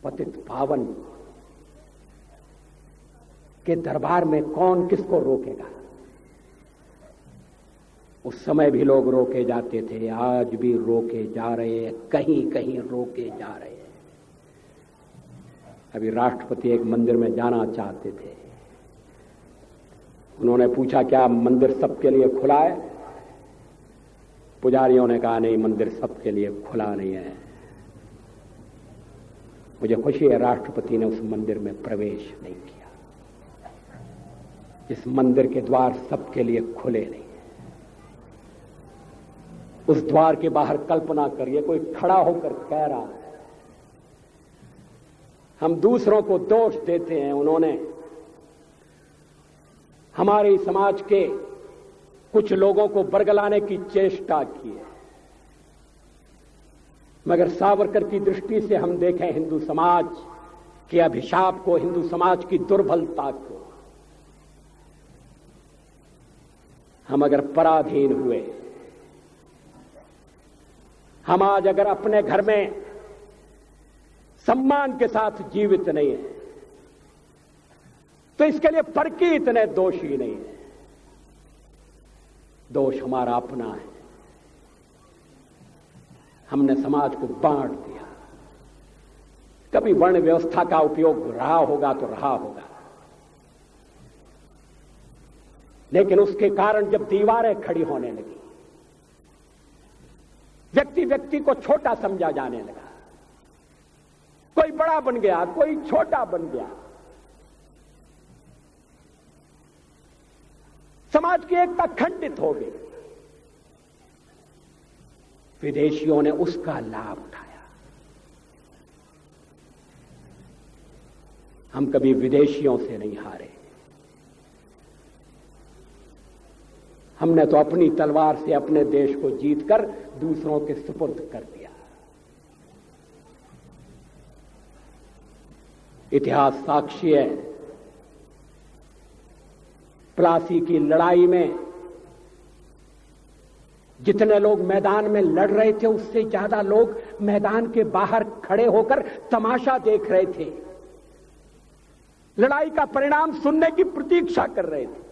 पतित पावन के दरबार में कौन किसको रोकेगा? उस समय भी लोग रोके जाते थे, आज भी रोके जा रहे हैं, कहीं कहीं रोके जा रहे हैं। अभी राष्ट्रपति एक मंदिर में जाना चाहते थे, उन्होंने पूछा क्या मंदिर सबके लिए खुला है? पुजारियों ने कहा नहीं, मंदिर सबके लिए खुला नहीं है। मुझे खुशी है राष्ट्रपति ने उस मंदिर में प्रवेश नहीं किया। इस मंदिर के द्वार सबके लिए खुले नहीं। उस द्वार के बाहर कल्पना करिए, कोई खड़ा होकर कह रहा है हम दूसरों को दोष देते हैं, उन्होंने हमारे समाज के कुछ लोगों को बरगलाने की चेष्टा की है, मगर सावरकर की दृष्टि से हम देखें हिंदू समाज के अभिशाप को, हिंदू समाज की दुर्बलता को, हम अगर पराधीन हुए, हम आज अगर अपने घर में सम्मान के साथ जीवित नहीं है, तो इसके लिए फर्की इतने दोषी नहीं है। दोष हमारा अपना है, हमने समाज को बांट दिया। कभी वर्ण व्यवस्था का उपयोग रहा होगा तो रहा होगा, लेकिन उसके कारण जब दीवारें खड़ी होने लगी, व्यक्ति व्यक्ति को छोटा समझा जाने लगा, कोई बड़ा बन गया, कोई छोटा बन गया, समाज की एकता खंडित हो गई। विदेशियों ने उसका लाभ उठाया। हम कभी विदेशियों से नहीं हारे, हमने तो अपनी तलवार से अपने देश को जीतकर दूसरों के सुपुर्द कर दिया। इतिहास साक्षी है, प्लासी की लड़ाई में जितने लोग मैदान में लड़ रहे थे, उससे ज्यादा लोग मैदान के बाहर खड़े होकर तमाशा देख रहे थे, लड़ाई का परिणाम सुनने की प्रतीक्षा कर रहे थे।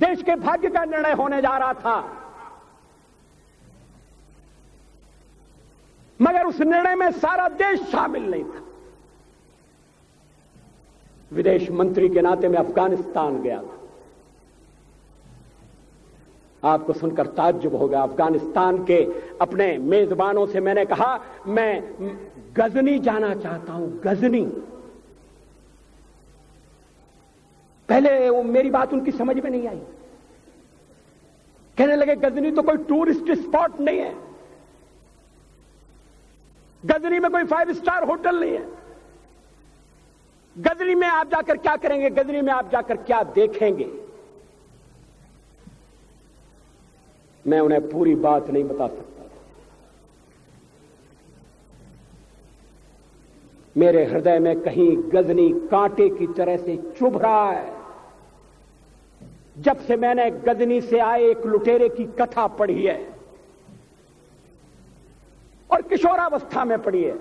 देश के भाग्य का निर्णय होने जा रहा था, मगर उस निर्णय में सारा देश शामिल नहीं था। विदेश मंत्री के नाते मैं अफगानिस्तान गया था। आपको सुनकर ताज्जुब होगा, अफगानिस्तान के अपने मेजबानों से मैंने कहा मैं गजनी जाना चाहता हूं, गजनी। पहले वो मेरी बात उनकी समझ में नहीं आई, कहने लगे गजनी तो कोई टूरिस्ट स्पॉट नहीं है, गजनी में कोई 5 स्टार होटल नहीं है, गजनी में आप जाकर क्या करेंगे, गजनी में आप जाकर क्या देखेंगे। मैं उन्हें पूरी बात नहीं बता सकता था। मेरे हृदय में कहीं गजनी कांटे की तरह से चुभ रहा है। जब से मैंने गजनी से आए एक लुटेरे की कथा पढ़ी है और किशोरावस्था में पढ़ी है,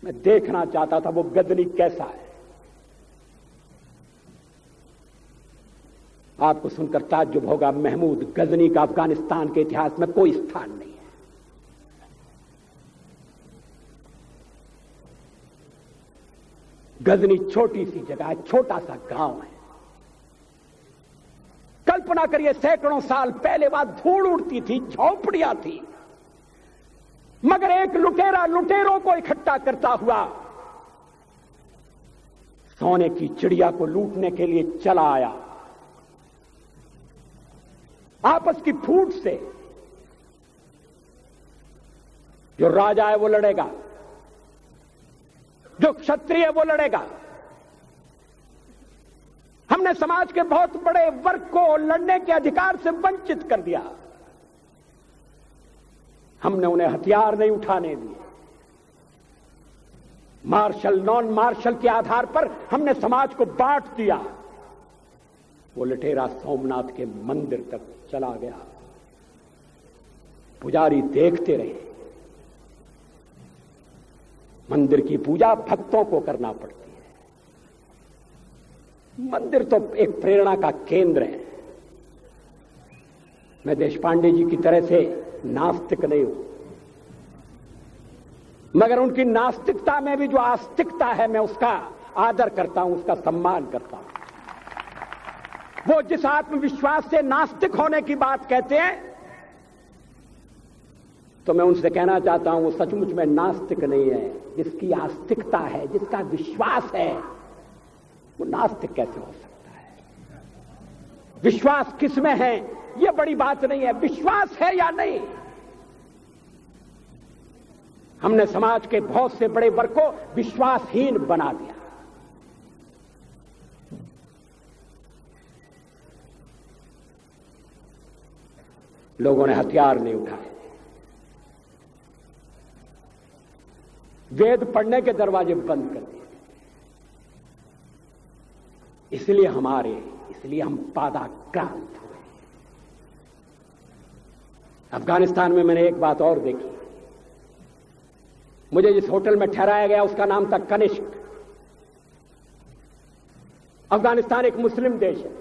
मैं देखना चाहता था वो गजनी कैसा है। आपको सुनकर ताज्जुब होगा, महमूद गजनी का अफगानिस्तान के इतिहास में कोई स्थान नहीं है। गजनी छोटी सी जगह है, छोटा सा गांव है। कल्पना करिए, सैकड़ों साल पहले वहां धूल उड़ती थी, झोंपड़ियां थी, मगर एक लुटेरा लुटेरों को इकट्ठा करता हुआ सोने की चिड़िया को लूटने के लिए चला आया। आपस की फूट से जो राजा है वो लड़ेगा, जो क्षत्रिय है वो लड़ेगा। हमने समाज के बहुत बड़े वर्ग को लड़ने के अधिकार से वंचित कर दिया। हमने उन्हें हथियार नहीं उठाने दिए। मार्शल नॉन मार्शल के आधार पर हमने समाज को बांट दिया। वो लुटेरा सोमनाथ के मंदिर तक चला गया, पुजारी देखते रहे, मंदिर की पूजा भक्तों को करना पड़ती है। मंदिर तो एक प्रेरणा का केंद्र है। मैं देशपांडे जी की तरह से नास्तिक नहीं हूं, मगर उनकी नास्तिकता में भी जो आस्तिकता है, मैं उसका आदर करता हूं, उसका सम्मान करता हूं। वो जिस आत्मविश्वास से नास्तिक होने की बात कहते हैं, तो मैं उनसे कहना चाहता हूं वो सचमुच में नास्तिक नहीं है। जिसकी आस्तिकता है, जिसका विश्वास है, वो नास्तिक कैसे हो सकता है? विश्वास किस में है ये बड़ी बात नहीं है, विश्वास है या नहीं। हमने समाज के बहुत से बड़े वर्ग को विश्वासहीन बना दिया। लोगों ने हथियार नहीं उठाए, वेद पढ़ने के दरवाजे बंद कर दिए। इसलिए हम पादाक्रांत हुए। अफगानिस्तान में मैंने एक बात और देखी। मुझे जिस होटल में ठहराया गया उसका नाम था कनिष्क। अफगानिस्तान एक मुस्लिम देश है।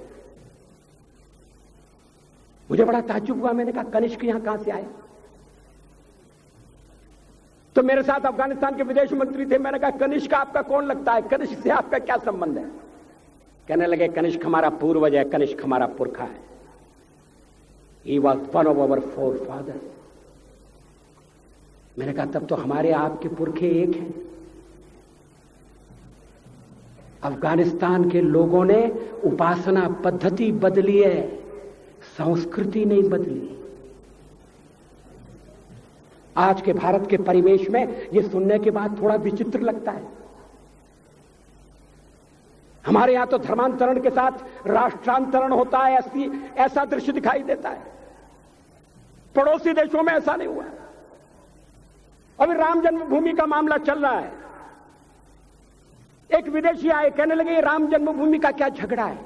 मुझे बड़ा ताज्जुब हुआ। मैंने कहा कनिष्क यहां कहां से आए? तो मेरे साथ अफगानिस्तान के विदेश मंत्री थे। मैंने कहा कनिष्क आपका कौन लगता है? कनिष्क से आपका क्या संबंध है? कहने लगे कनिष्क हमारा पूर्वज है, कनिष्क हमारा पुरखा है। He was one of our forefathers। मैंने कहा तब तो हमारे आपके पुरखे एक हैं। अफगानिस्तान के लोगों ने उपासना पद्धति बदली है, संस्कृति नहीं बदली। आज के भारत के परिवेश में यह सुनने के बाद थोड़ा विचित्र लगता है। हमारे यहां तो धर्मांतरण के साथ राष्ट्रांतरण होता है, ऐसा दृश्य दिखाई देता है। पड़ोसी देशों में ऐसा नहीं हुआ। अभी राम जन्मभूमि का मामला चल रहा है। एक विदेशी आए, कहने लगे राम जन्मभूमि का क्या झगड़ा है?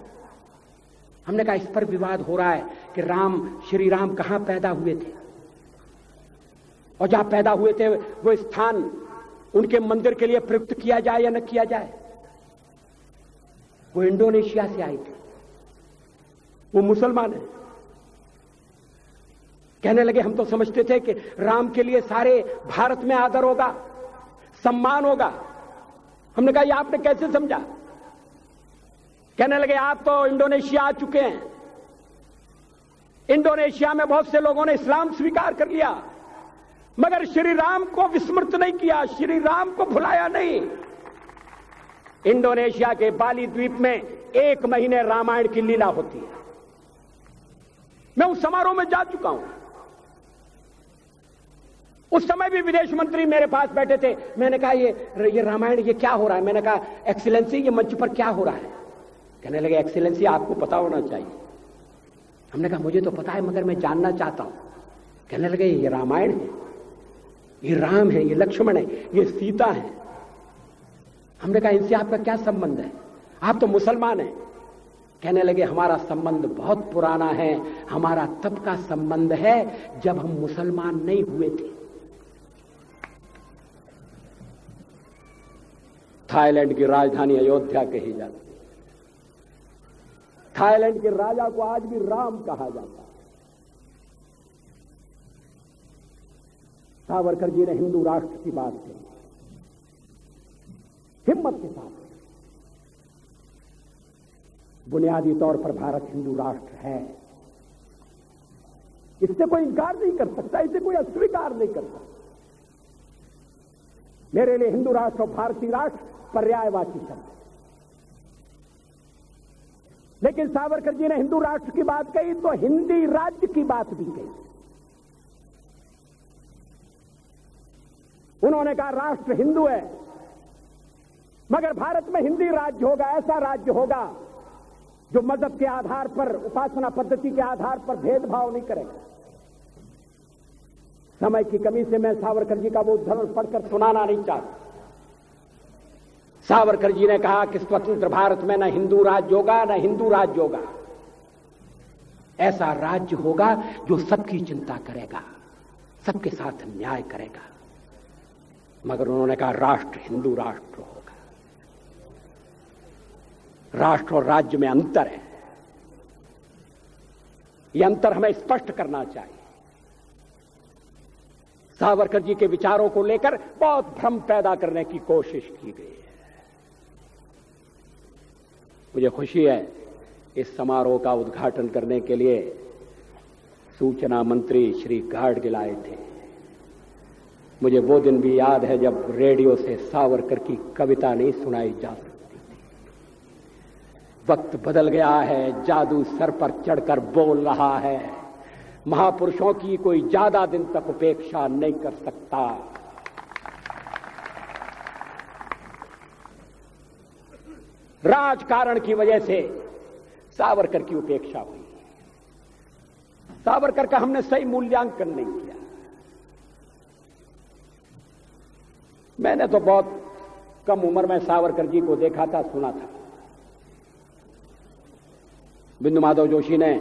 हमने कहा इस पर विवाद हो रहा है कि श्री राम कहां पैदा हुए थे, और जहां पैदा हुए थे वो स्थान उनके मंदिर के लिए प्रयुक्त किया जाए या न किया जाए। वो इंडोनेशिया से आए थे, वो मुसलमान है। कहने लगे हम तो समझते थे कि राम के लिए सारे भारत में आदर होगा, सम्मान होगा। हमने कहा ये आपने कैसे समझा? कहने लगे आप तो इंडोनेशिया आ चुके हैं। इंडोनेशिया में बहुत से लोगों ने इस्लाम स्वीकार कर लिया, मगर श्री राम को विस्मृत नहीं किया, श्री राम को भुलाया नहीं। इंडोनेशिया के बाली द्वीप में 1 महीने रामायण की लीला होती है। मैं उस समारोह में जा चुका हूं। उस समय भी विदेश मंत्री मेरे पास बैठे थे। मैंने कहा ये रामायण ये क्या हो रहा है? मैंने कहा एक्सीलेंसी ये मंच पर क्या हो रहा है? कहने लगे एक्सीलेंसी आपको पता होना चाहिए। हमने कहा मुझे तो पता है, मगर मैं जानना चाहता हूं। कहने लगे ये रामायण है, ये राम है, ये लक्ष्मण है, ये सीता है। हमने कहा इनसे आपका क्या संबंध है? आप तो मुसलमान हैं। कहने लगे हमारा संबंध बहुत पुराना है। हमारा तब का संबंध है जब हम मुसलमान नहीं हुए थे। थाईलैंड की राजधानी अयोध्या कही जाती है। थाईलैंड के राजा को आज भी राम कहा जाता है। सावरकर जी ने हिंदू राष्ट्र की बात कही, हिम्मत के साथ। बुनियादी तौर पर भारत हिंदू राष्ट्र है, इससे कोई इनकार नहीं कर सकता, इसे कोई अस्वीकार नहीं कर सकता। मेरे लिए हिंदू राष्ट्र और भारतीय राष्ट्र पर्यायवाची शब्द है। लेकिन सावरकर जी ने हिंदू राष्ट्र की बात कही तो हिंदी राज्य की बात भी कही। उन्होंने कहा राष्ट्र हिंदू है, मगर भारत में हिंदी राज्य होगा, ऐसा राज्य होगा जो मजहब के आधार पर, उपासना पद्धति के आधार पर भेदभाव नहीं करेगा। समय की कमी से मैं सावरकर जी का वो उद्धरण पढ़कर सुनाना नहीं चाहता। सावरकर जी ने कहा कि स्वतंत्र भारत में न हिंदू राज्य होगा, न हिंदू राज्य होगा। ऐसा राज्य होगा जो सबकी चिंता करेगा, सबके साथ न्याय करेगा। मगर उन्होंने कहा राष्ट्र हिंदू राष्ट्र होगा। राष्ट्र और राज्य में अंतर है, यह अंतर हमें स्पष्ट करना चाहिए। सावरकर जी के विचारों को लेकर बहुत भ्रम पैदा करने की कोशिश की गई है। मुझे खुशी है इस समारोह का उद्घाटन करने के लिए सूचना मंत्री श्री गाडगिल आए थे। मुझे वो दिन भी याद है जब रेडियो से सावरकर की कविता नहीं सुनाई जा सकती थी। वक्त बदल गया है, जादू सर पर चढ़कर बोल रहा है, महापुरुषों की कोई ज्यादा दिन तक उपेक्षा नहीं कर सकता। राजकारण की वजह से सावरकर की उपेक्षा हुई। सावरकर का हमने सही मूल्यांकन नहीं किया। मैंने तो बहुत कम उम्र में सावरकर जी को देखा था, सुना था। बिंदु माधव जोशी ने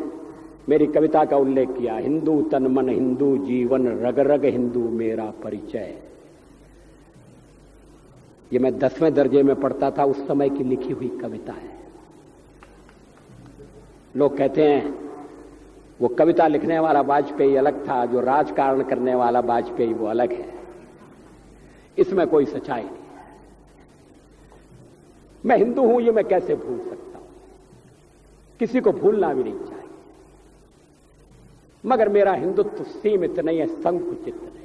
मेरी कविता का उल्लेख किया, हिंदू तन मन हिंदू जीवन रग रग हिंदू मेरा परिचय। ये मैं 10वें दर्जे में पढ़ता था, उस समय की लिखी हुई कविता है। लोग कहते हैं वो कविता लिखने वाला वाजपेयी अलग था, जो राजकारण करने वाला वाजपेयी वो अलग है। इसमें कोई सच्चाई नहीं है। मैं हिंदू हूं ये मैं कैसे भूल सकता हूं, किसी को भूलना भी नहीं चाहिए। मगर मेरा हिंदुत्व सीमित नहीं है, संकुचित नहीं है।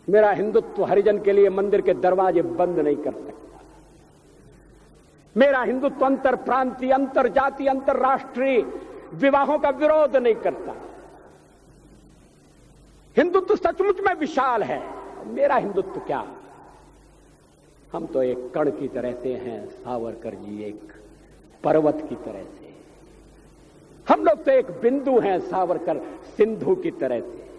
मेरा हिंदुत्व हरिजन के लिए मंदिर के दरवाजे बंद नहीं कर सकता। मेरा हिंदुत्व अंतर प्रांतीय, अंतर जाति, अंतरराष्ट्रीय विवाहों का विरोध नहीं करता। हिंदुत्व सचमुच में विशाल है। मेरा हिंदुत्व क्या, हम तो एक कण की तरह से हैं, सावरकर जी एक पर्वत की तरह से। हम लोग तो एक बिंदु हैं, सावरकर सिंधु की तरह से।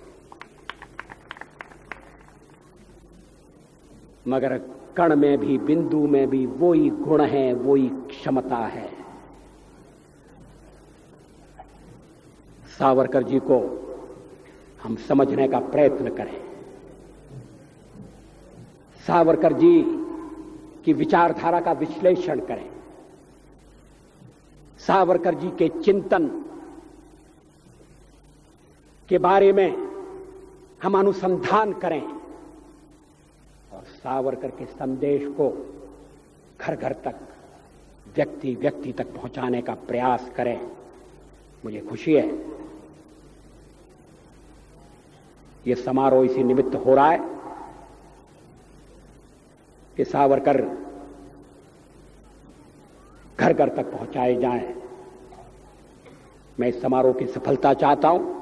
मगर कण में भी, बिंदु में भी वही गुण है, वही क्षमता है। सावरकर जी को हम समझने का प्रयत्न करें। सावरकर जी की विचारधारा का विश्लेषण करें। सावरकर जी के चिंतन के बारे में हम अनुसंधान करें और सावरकर के संदेश को घर घर तक, व्यक्ति व्यक्ति तक पहुंचाने का प्रयास करें। मुझे खुशी है ये समारोह इसी निमित्त हो रहा है कि सावरकर घर घर तक पहुंचाए जाएं। मैं इस समारोह की सफलता चाहता हूं।